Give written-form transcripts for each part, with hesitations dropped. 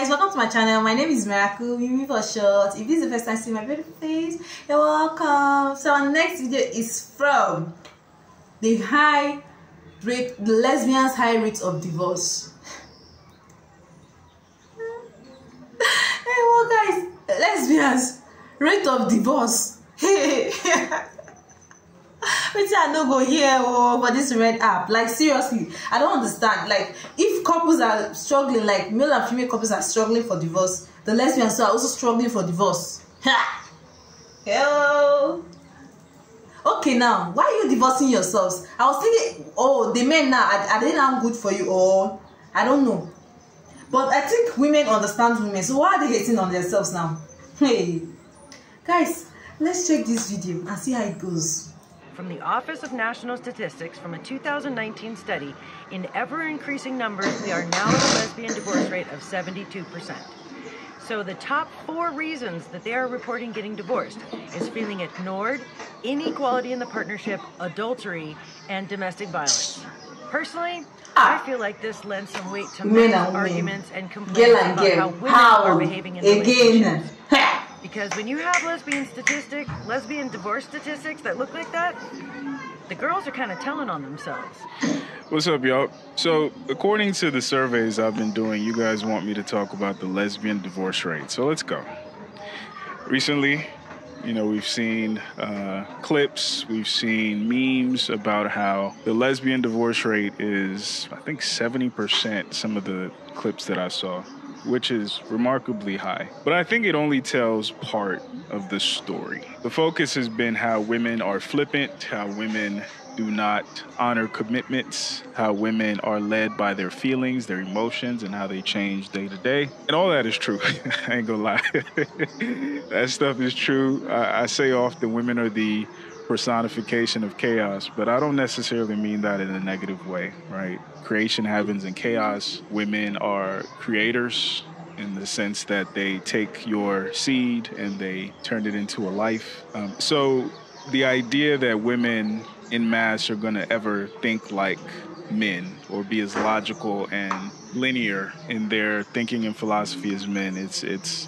guys, welcome to my channel. My name is Miracle, Mimi for short. If this is the first time seeing my beautiful face, you're welcome. So our next video is from the lesbians' high rate of divorce. Hey, well guys, lesbians rate of divorce. Hey. Wait till I don't go here for this red app. Like seriously, I don't understand. Like if couples are struggling, like male and female couples are struggling for divorce, the lesbians are also struggling for divorce. Ha! Hello. Okay, now why are you divorcing yourselves? I was thinking, oh, the men now are they now good for you? Or I don't know. But I think women understand women. So why are they hating on themselves now? Hey, guys, let's check this video and see how it goes. From the Office of National Statistics from a 2019 study, in ever-increasing numbers, we are now at a lesbian divorce rate of 72%. So the top 4 reasons that they are reporting getting divorced is feeling ignored, inequality in the partnership, adultery, and domestic violence. Personally, I feel like this lends some weight to men's arguments and complaints about how women are behaving in relationships. Because when you have lesbian divorce statistics that look like that, the girls are kind of telling on themselves. What's up, y'all? So, according to the surveys I've been doing, you guys want me to talk about the lesbian divorce rate. So let's go. Recently, we've seen clips, we've seen memes about how the lesbian divorce rate is, I think, 70%, some of the clips that I saw, which is remarkably high. But I think it only tells part of the story. The focus has been how women are flippant, how women do not honor commitments, how women are led by their feelings, their emotions, and how they change day to day. And all that is true. I ain't gonna lie. That stuff is true. I say often women are the personification of chaos, but I don't necessarily mean that in a negative way, right? Creation happens in chaos. Women are creators in the sense that they take your seed and they turn it into a life. So the idea that women in mass are going to ever think like men or be as logical and linear in their thinking and philosophy as men, it's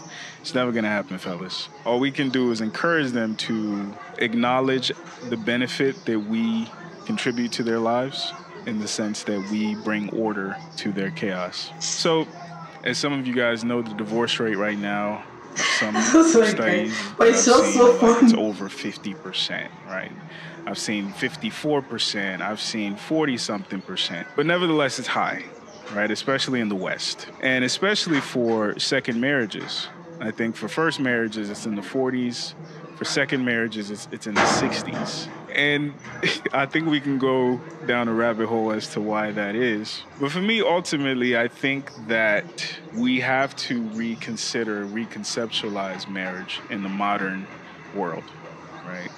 never going to happen, fellas. All we can do is encourage them to acknowledge the benefit that we contribute to their lives in the sense that we bring order to their chaos. So, as some of you guys know, the divorce rate right now, some studies, it's over 50%, right? I've seen 54%, I've seen 40-something%, but nevertheless, it's high, right? Especially in the West, and especially for second marriages. I think for first marriages, it's in the 40s. For second marriages, it's in the 60s. And I think we can go down a rabbit hole as to why that is. But for me, ultimately, I think that we have to reconceptualize marriage in the modern world, right?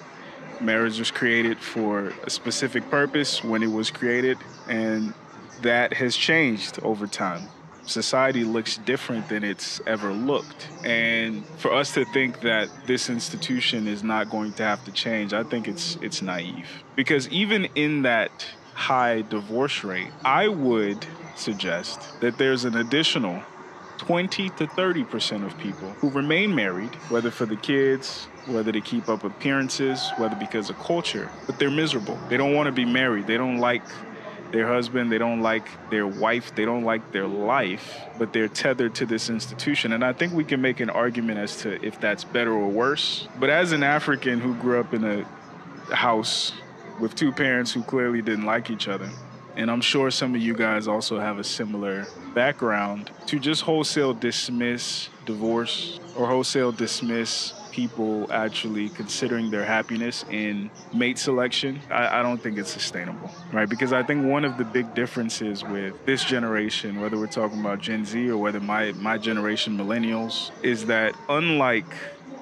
Marriage was created for a specific purpose when it was created, and that has changed over time. Society looks different than it's ever looked. And for us to think that this institution is not going to have to change, I think it's naive. Because even in that high divorce rate, I would suggest that there's an additional 20 to 30% of people who remain married, whether for the kids, whether to keep up appearances, whether because of culture, but they're miserable. They don't want to be married. They don't like their husband, they don't like their wife, they don't like their life, but they're tethered to this institution. And I think we can make an argument as to if that's better or worse. But as an African who grew up in a house with 2 parents who clearly didn't like each other, and I'm sure some of you guys also have a similar background, to just wholesale dismiss divorce or wholesale dismiss people actually considering their happiness in mate selection, I don't think it's sustainable, right? Because I think one of the big differences with this generation, whether we're talking about Gen Z or whether my generation, millennials, is that unlike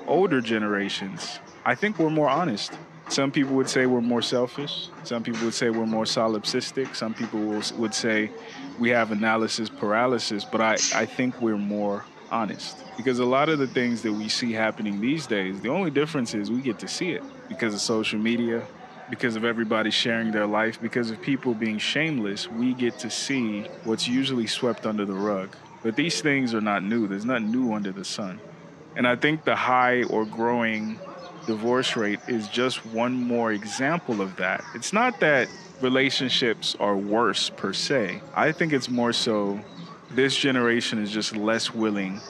older generations, I think we're more honest. Some people would say we're more selfish. Some people would say we're more solipsistic. Some people would say we have analysis paralysis, but I think we're more honest. Because a lot of the things that we see happening these days, the only difference is we get to see it because of social media, because of everybody sharing their life, because of people being shameless. We get to see what's usually swept under the rug. But these things are not new. There's nothing new under the sun. And I think the high or growing divorce rate is just one more example of that. It's not that relationships are worse per se. I think it's more so this generation is just less willing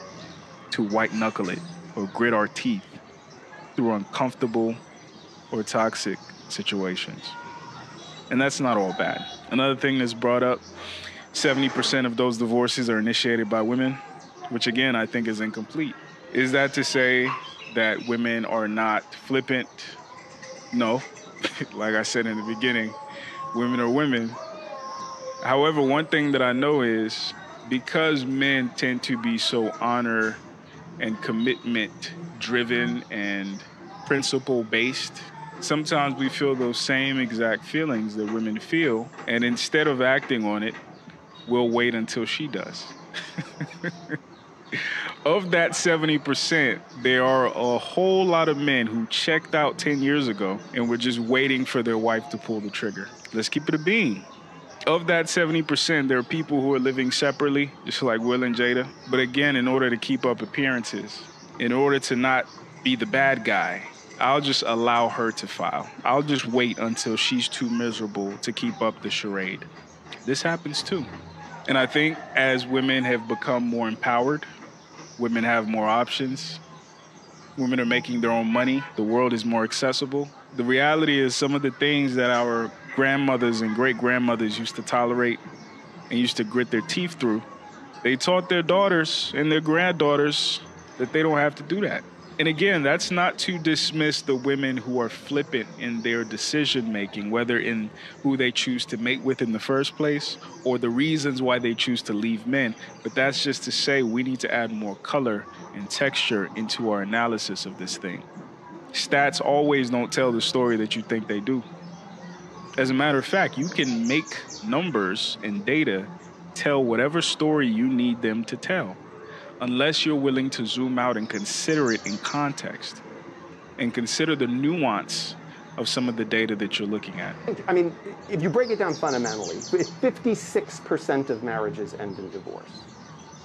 to white knuckle it or grit our teeth through uncomfortable or toxic situations. And that's not all bad. Another thing that's brought up, 70% of those divorces are initiated by women, which again, I think is incomplete. Is that to say that women are not flippant? No. Like I said in the beginning, women are women. However, one thing that I know is because men tend to be so honor and commitment driven and principle based, sometimes we feel those same exact feelings that women feel, and instead of acting on it, we'll wait until she does. Of that 70%, there are a whole lot of men who checked out 10 years ago and were just waiting for their wife to pull the trigger. Let's keep it a bean. Of that 70%, there are people who are living separately, just like Will and Jada. But again, in order to keep up appearances, in order to not be the bad guy, I'll just allow her to file. I'll just wait until she's too miserable to keep up the charade. This happens too. And I think as women have become more empowered, women have more options, women are making their own money, the world is more accessible. The reality is some of the things that our grandmothers and great-grandmothers used to tolerate and used to grit their teeth through, they taught their daughters and their granddaughters that they don't have to do that. And again, that's not to dismiss the women who are flippant in their decision-making, whether in who they choose to mate with in the first place or the reasons why they choose to leave men. But that's just to say we need to add more color and texture into our analysis of this thing. Stats always don't tell the story that you think they do. As a matter of fact, you can make numbers and data tell whatever story you need them to tell, unless you're willing to zoom out and consider it in context and consider the nuance of some of the data that you're looking at. I mean, if you break it down fundamentally, 56% of marriages end in divorce.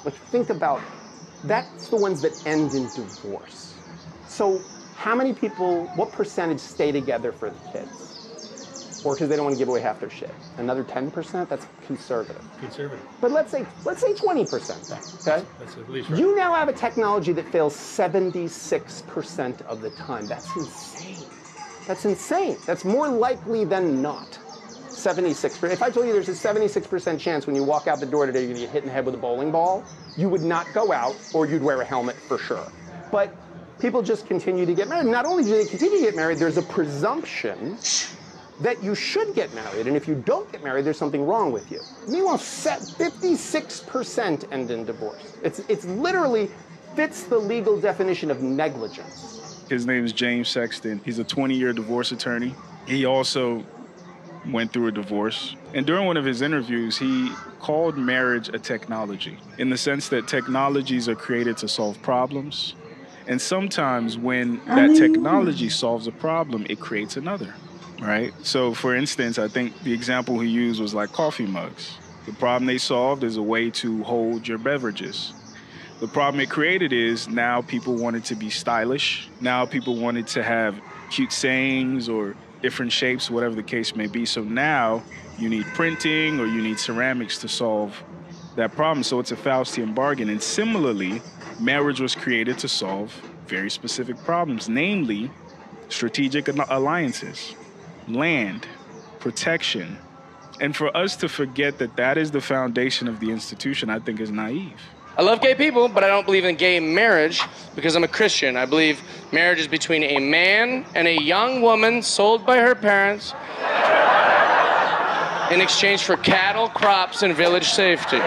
Like, think about, that's the ones that end in divorce. So how many people, what percentage stay together for the kids? Or because they don't want to give away half their shit. Another 10%? That's conservative. Conservative. But let's say 20%, okay? That's at least right. You now have a technology that fails 76% of the time. That's insane. That's insane. That's more likely than not. 76%. If I told you there's a 76% chance when you walk out the door today you're going to get hit in the head with a bowling ball, you would not go out, or you'd wear a helmet for sure. But people just continue to get married. Not only do they continue to get married, there's a presumption that you should get married, and if you don't get married, there's something wrong with you. Meanwhile, 56% end in divorce. It's literally fits the legal definition of negligence. His name is James Sexton. He's a 20-year divorce attorney. He also went through a divorce. And during one of his interviews, he called marriage a technology, in the sense that technologies are created to solve problems. And sometimes when that technology solves a problem, it creates another. Right? So, for instance, I think the example he used was like coffee mugs. The problem they solved is a way to hold your beverages. The problem it created is now people wanted to be stylish. Now people wanted to have cute sayings or different shapes, whatever the case may be. So now you need printing or you need ceramics to solve that problem. So it's a Faustian bargain. And similarly, marriage was created to solve very specific problems, namely strategic alliances, land, protection. And for us to forget that that is the foundation of the institution, I think is naive. I love gay people, but I don't believe in gay marriage because I'm a Christian. I believe marriage is between a man and a young woman sold by her parents in exchange for cattle, crops, and village safety.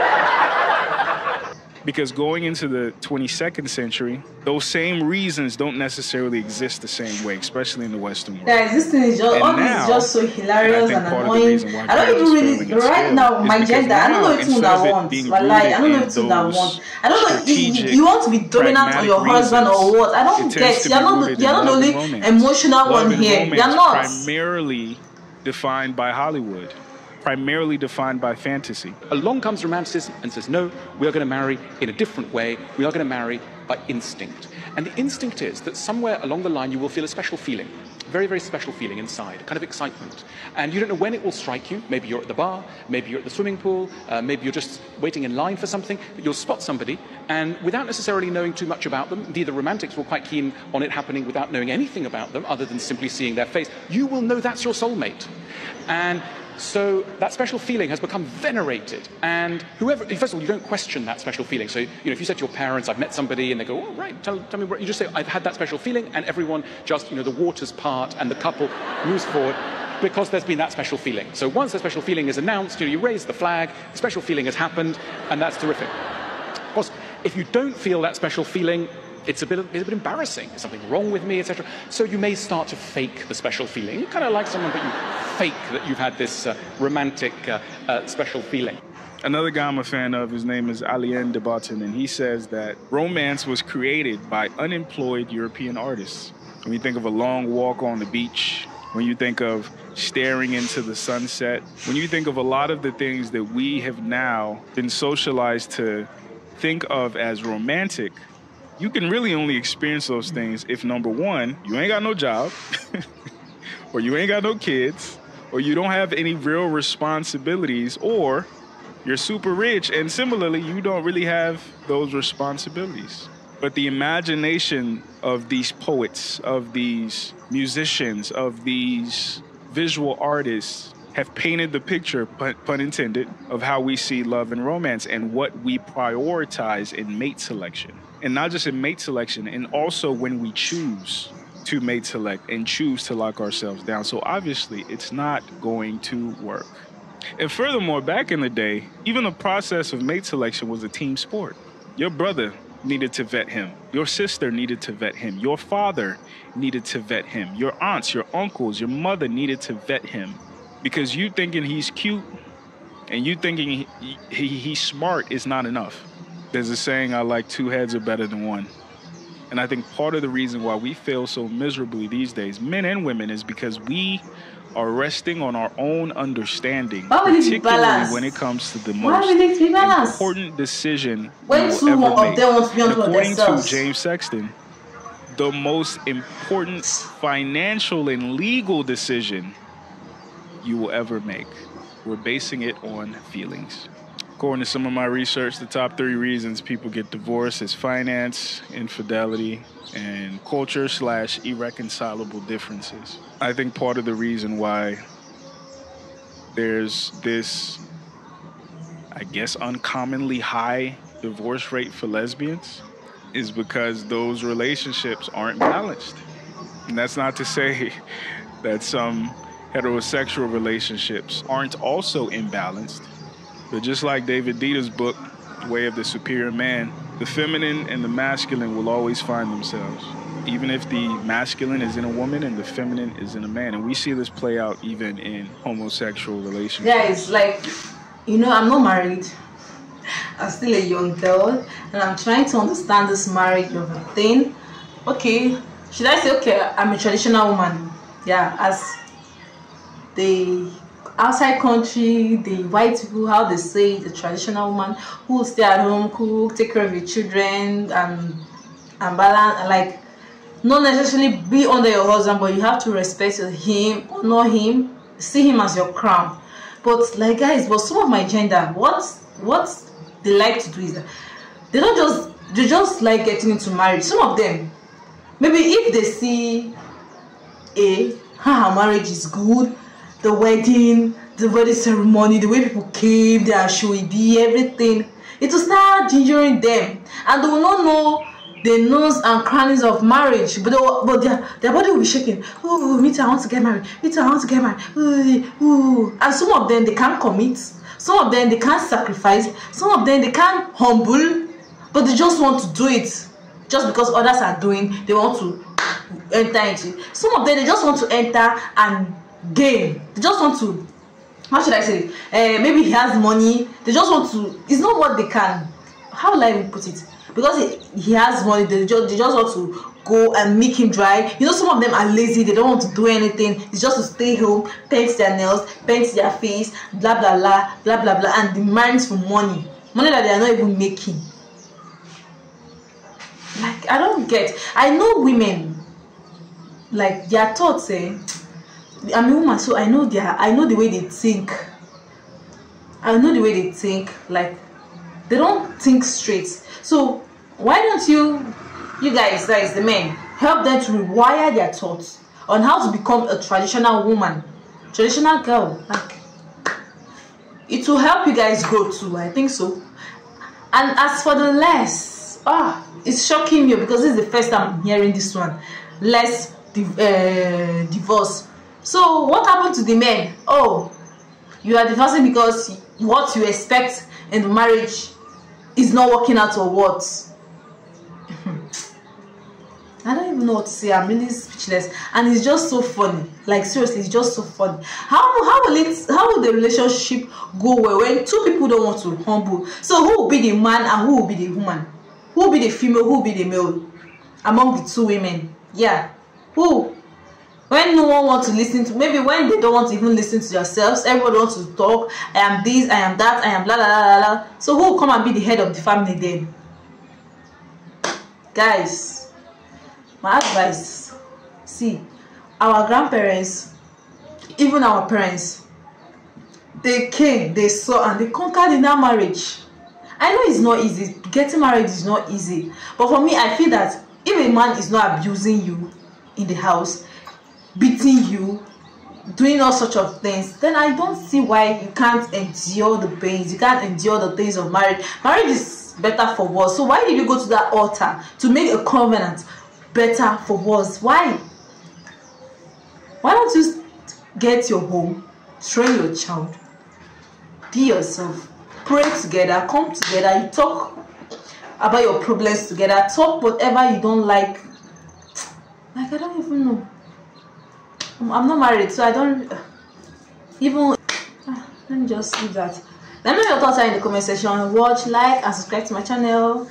Because going into the 22nd century, those same reasons don't necessarily exist the same way, especially in the Western world. Guys, this thing is just, all this is just so hilarious and annoying. I don't even really, right now, my gender, I don't know if you that want. But like, I don't know if you that want. I don't know if you want to be dominant on your husband or what. I don't get. You're not the only emotional one here. You're not. Primarily defined by Hollywood. primarily defined by fantasy. Along comes romanticism and says, no, we are going to marry in a different way. We are going to marry by instinct. And the instinct is that somewhere along the line you will feel a special feeling, very, very special feeling inside, kind of excitement. And you don't know when it will strike you. Maybe you're at the bar, maybe you're at the swimming pool, maybe you're just waiting in line for something, but you'll spot somebody, and without necessarily knowing too much about them, indeed the romantics were quite keen on it happening without knowing anything about them other than simply seeing their face, you will know that's your soulmate. And so that special feeling has become venerated, and whoever, first of all, you don't question that special feeling. So, if you said to your parents, I've met somebody, and they go, oh, right, tell me what, you just say, I've had that special feeling, and everyone just, the waters part, and the couple moves forward, because there's been that special feeling. So once the special feeling is announced, you raise the flag, the special feeling has happened, and that's terrific. Of course, if you don't feel that special feeling, it's a bit embarrassing. Is something wrong with me, etc. So you may start to fake the special feeling. You kind of like someone, but you fake that you've had this romantic special feeling. Another guy I'm a fan of, his name is Alain de Botton, and he says that romance was created by unemployed European artists. When you think of a long walk on the beach, when you think of staring into the sunset, when you think of a lot of the things that we have now been socialized to think of as romantic, you can really only experience those things if, number one, you ain't got no job, or you ain't got no kids, or you don't have any real responsibilities, or you're super rich, and similarly, you don't really have those responsibilities. But the imagination of these poets, of these musicians, of these visual artists have painted the picture, pun intended, of how we see love and romance and what we prioritize in mate selection. And not just in mate selection, and also when we choose to mate select and choose to lock ourselves down. So obviously, it's not going to work. And furthermore, back in the day, even the process of mate selection was a team sport. Your brother needed to vet him. Your sister needed to vet him. Your father needed to vet him. Your aunts, your uncles, your mother needed to vet him. Because you thinking he's cute and you thinking he's smart is not enough. There's a saying, I like two heads are better than one. And I think part of the reason why we fail so miserably these days, men and women, is because we are resting on our own understanding, particularly when it comes to the most important decision we will ever make. And according to James Sexton, the most important financial and legal decision you will ever make. We're basing it on feelings. According to some of my research, the top 3 reasons people get divorced is finance, infidelity, and culture/irreconcilable differences. I think part of the reason why there's this, I guess, uncommonly high divorce rate for lesbians is because those relationships aren't balanced. And that's not to say that some heterosexual relationships aren't also imbalanced. But just like David Dita's book, Way of the Superior Man, the feminine and the masculine will always find themselves, even if the masculine is in a woman and the feminine is in a man. And we see this play out even in homosexual relationships. Yeah, it's like, I'm not married. I'm still a young girl, and I'm trying to understand this marriage of a thing. Okay, should I say, okay, I'm a traditional woman? Yeah, as the outside country, the white people, how they say the traditional woman who will stay at home, cook, take care of your children, and balance, like, not necessarily be under your husband, but you have to respect him, honor him, see him as your crown. But like, guys, but some of my gender, what they like to do is that they just like getting into marriage. Some of them, maybe if they see her marriage is good, the wedding ceremony, the way people came, their showy, everything, it will start gingering them, and they will not know the nooks and crannies of marriage, but their body will be shaking. Oh, me too, I want to get married. Me too, I want to get married. Ooh. And some of them, they can't commit. Some of them, they can't sacrifice. Some of them, they can't humble, but they just want to do it. Just because others are doing, they want to enter into it. Some of them, they just want to enter and gain. They just want to, how should I say it? Maybe he has money. They just want to, it's not what they can, how will I put it? because he has money, they just want to go and make him dry. You know, some of them are lazy, they don't want to do anything. It's just to stay home, paint their nails, paint their face, blah blah blah blah blah blah, and demands for money that they are not even making. Like, I don't get. I know women, like, their thoughts, I'm a woman, so I know the way they think. I know the way they think. Like, they don't think straight. So why don't you guys, the men, help them to rewire their thoughts on how to become a traditional woman, traditional girl? Like, it will help you guys grow too. I think so. And as for the less, it's shocking me because this is the first time I'm hearing this one. Less divorce. So what happened to the men? Oh, you are divorcing because what you expect in the marriage is not working out, or what? I don't even know what to say. I'm really speechless, and it's just so funny. Like, seriously, it's just so funny. How will the relationship go well when two people don't want to humble? So who will be the man and who will be the woman? Who will be the female? Who will be the male among the two women? Yeah, who? When no one wants to listen to, maybe when they don't want to even listen to yourselves, everybody wants to talk. I am this, I am that, I am blah blah blah blah. So who will come and be the head of the family then? Guys, my advice, see, our grandparents, even our parents, they came, they saw, and they conquered in that marriage. I know it's not easy. Getting married is not easy. But for me, I feel that if a man is not abusing you in the house, beating you, doing all sorts of things, then I don't see why you can't endure the pains. You can't endure the things of marriage. Marriage is better for worse. So why did you go to that altar to make a covenant better for worse? Why don't you get your home, train your child, be yourself, pray together, come together, you talk about your problems together, talk whatever you don't like. I don't even know. I'm not married, so I don't even. Let me just leave that. Let me know your thoughts in the comment section. Watch, like, and subscribe to my channel.